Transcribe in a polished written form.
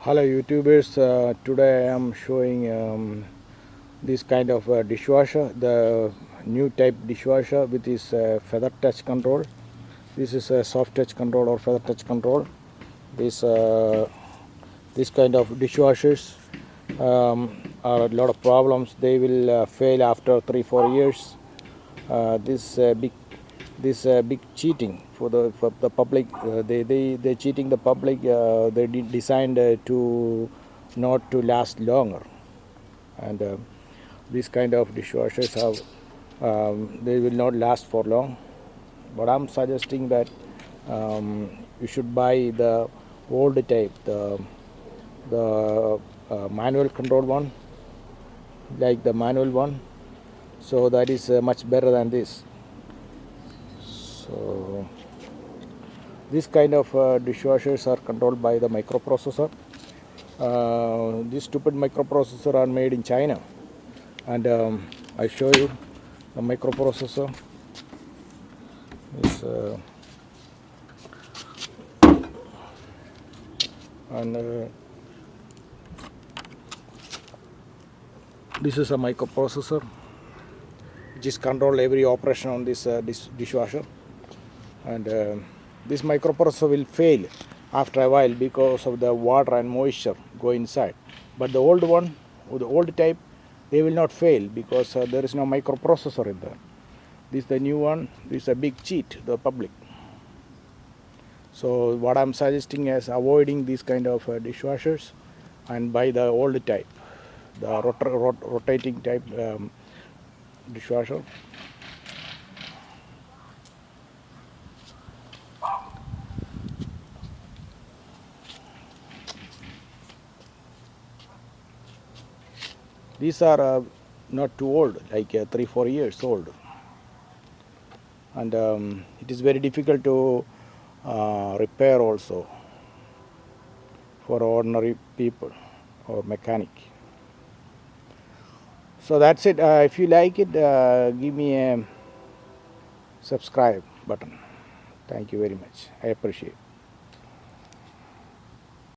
Hello YouTubers, today I am showing this kind of dishwasher, the new type dishwasher with this feather touch control. This is a soft touch control or feather touch control. This kind of dishwashers are a lot of problems. They will fail after 3-4 years. This big cheating for the public. They cheating the public. They designed to not to last longer, and these kind of dishwashers have they will not last for long. But I'm suggesting that you should buy the old type, the manual control one, like the manual one. So that is much better than this. So this kind of dishwashers are controlled by the microprocessor. These stupid microprocessor are made in China, and I show you the microprocessor. This, and this is a microprocessor which is control every operation on this dishwasher, and this microprocessor will fail after a while because of the water and moisture go inside. But the old one, or the old type, they will not fail because there is no microprocessor in there. This is the new one. This is a big cheat the public. So what I'm suggesting is avoiding these kind of dishwashers and buy the old type, the rotating type dishwasher. These are not too old, like 3-4 years old, and it is very difficult to repair also for ordinary people or mechanic. So that's it. If you like it, give me a subscribe button. Thank you very much. I appreciate it.